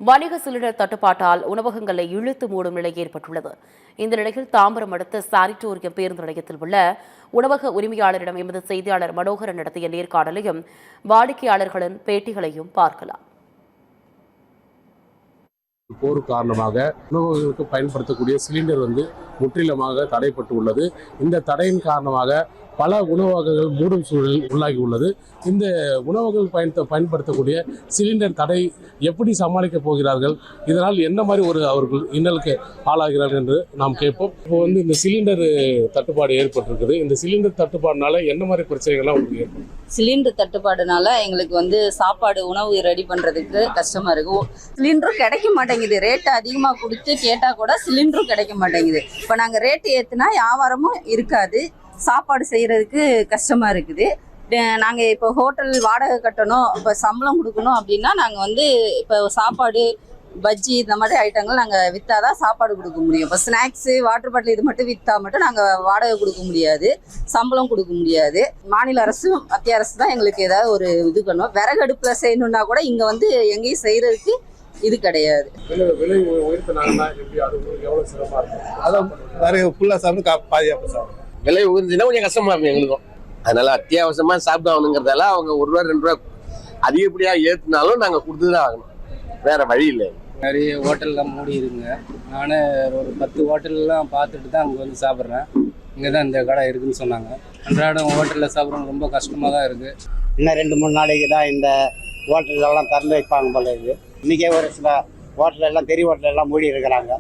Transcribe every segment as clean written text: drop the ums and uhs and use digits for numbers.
வணிக சிலிண்டர் தட்டுப்பாட்டால் உணவகங்களை இழுத்து மூடும் நிலை ஏற்பட்டுள்ளது. இந்த நிலையில் தாம்பரம் அடுத்த சானிட்டோரியம் பேருந்து நிலையத்தில் உள்ள உணவக உரிமையாளரிடம் எமது செய்தியாளர் மனோகரன் நடத்திய நேர்காணலையும் வாடிக்கையாளர்களின் பேட்டிகளையும் பார்க்கலாம். போர் காரணமாக உணவகங்களுக்கு பயன்படுத்தக்கூடிய சிலிண்டர் முற்றிலுமாக தடைப்பட்டு உள்ளது. இந்த தடையின் காரணமாக பல உணவகங்கள் மூடும் சூழலில் உள்ளாகி உள்ளது. இந்த உணவகங்கள் பயன்படுத்தக்கூடிய சிலிண்டர் தடை எப்படி சமாளிக்கப் போகிறார்கள், இதனால் என்ன மாதிரி அவர்கள் இன்னலுக்கு ஆளாகிறார்கள் என்று நாம் கேட்போம். இப்போ இந்த சிலிண்டர் தட்டுப்பாடு ஏற்பட்டிருக்குது. இந்த சிலிண்டர் தட்டுப்பாடுனால என்ன மாதிரி பிரச்சனைகள்லாம் உங்களுக்கு ஏற்படும்? சிலிண்டர் தட்டுப்பாடுனால எங்களுக்கு சாப்பாடு உணவு ரெடி பண்ணுறதுக்கு கஷ்டமாக இருக்கும். சிலிண்டரும் கிடைக்க மாட்டேங்குது. ரேட்டு அதிகமாக கொடுத்து கேட்டால் கூட சிலிண்டரும் கிடைக்க மாட்டேங்குது. இப்போ நாங்கள் ரேட்டு ஏற்றுனா வியாபாரமும் இருக்காது, சாப்பாடு செய்கிறதுக்கு கஷ்டமாக இருக்குது. நாங்கள் இப்போ ஹோட்டல் வாடகை கட்டணும், இப்போ சம்பளம் கொடுக்கணும் அப்படின்னா நாங்கள் இப்போ சாப்பாடு பஜ்ஜி இந்த மாதிரி ஐட்டங்கள் நாங்கள் விற்றா தான் சாப்பாடு கொடுக்க முடியும். இப்போ ஸ்நாக்ஸு வாட்டர் பாட்டில் இது மட்டும் விற்றா மட்டும் நாங்கள் வாடகை கொடுக்க முடியாது, சம்பளம் கொடுக்க முடியாது. மாநில அரசும் மத்திய அரசு தான் எங்களுக்கு ஏதாவது ஒரு இது பண்ணும். விறகு அடுப்பில் செய்யணுன்னா கூட இங்கே எங்கேயும் செய்கிறதுக்கு இது கிடையாது. விலை உயர்த்தினாங்கன்னா எப்படி, அது எவ்வளோ சிறப்பாக இருக்கும்? அதான் விறகு ஃபுல்லாக சாப்பிட்டு பாதுகாப்பு சாப்பிடும். விலை உயர்ந்துச்சுன்னா கொஞ்சம் கஷ்டமா இருக்கும் எங்களுக்கும். அதனால அத்தியாவசியமாக சாப்பிட்டாகணுங்கிறதால அவங்க ₹1 ₹2 அதிகப்படியாக ஏற்றினாலும் நாங்கள் கொடுத்து தான் ஆகணும், வேற வழி இல்லை. நிறைய ஹோட்டல்லாம் மூடி இருக்குங்க. நானே ஒரு 10 ஹோட்டல்லாம் பார்த்துட்டு தான் அங்கே சாப்பிட்றேன். இங்கே தான் இந்த கடை இருக்குதுன்னு சொன்னாங்க. அன்றாடம் ஹோட்டலில் சாப்பிட்றவங்க ரொம்ப கஷ்டமாக தான் இருக்குது. இன்னும் 2-3 நாளைக்கு தான் இந்த ஹோட்டலெல்லாம் திறந்து வைப்பாங்க போல இருக்குது. இன்றைக்கே ஒரு சில ஹோட்டலெல்லாம் பெரிய ஹோட்டலெல்லாம் மூடி இருக்கிறாங்க.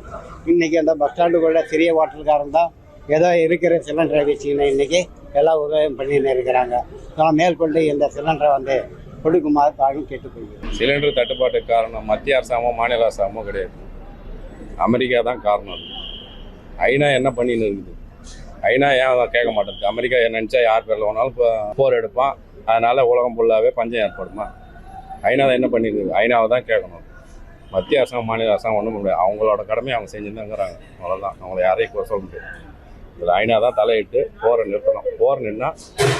இன்றைக்கி அந்த பஸ் ஸ்டாண்டுக்குள்ளே சிறிய ஹோட்டல்காரன் தான் ஏதோ இருக்கிற சிலிண்டரை வச்சுக்கின்னு இன்றைக்கி எல்லாம் உதவியும் பண்ணின்னு இருக்கிறாங்க. ஆனால் மேற்கொண்டு இந்த சிலிண்டரை கொடுக்குமாறு தாழ்வும் கேட்டுக்கொள்கிறோம். சிலிண்டர் தட்டுப்பாட்டுக்கு காரணம் மத்திய அரசாங்கமோ மாநில அரசாங்கமோ கிடையாது, அமெரிக்கா தான் காரணம். ஐநா என்ன பண்ணின்னு இருக்குது? ஐநா ஏன் அதை கேட்க மாட்டேங்குது? அமெரிக்கா நினச்சா யார் பேரில் வேணாலும் போர் எடுப்பான். அதனால் உலகம் ஃபுல்லாகவே பஞ்சம் ஏற்படுமா? ஐநா என்ன பண்ணிருக்கு? ஐநாவை தான் கேட்கணும். மத்திய அரசாங்கம் மாநில அரசாங்கம் ஒன்றும் முடியாது. அவங்களோட கடமையை அவங்க செஞ்சுருந்தாங்கிறாங்க, அவ்வளோதான். அவங்கள யாரையும் சொல்ல முடியாது. இதில் ஐநா தான் தலையிட்டு போரை நிறுத்தணும். போர் நின்னா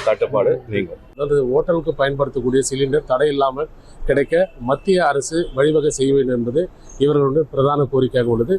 தட்டுப்பாடு நீங்கும். அதாவது ஹோட்டலுக்கு பயன்படுத்தக்கூடிய சிலிண்டர் தடை இல்லாமல் கிடைக்க மத்திய அரசு வழிவகை செய்ய வேண்டும் என்பது இவர்களுடைய பிரதான கோரிக்கையாக உள்ளது.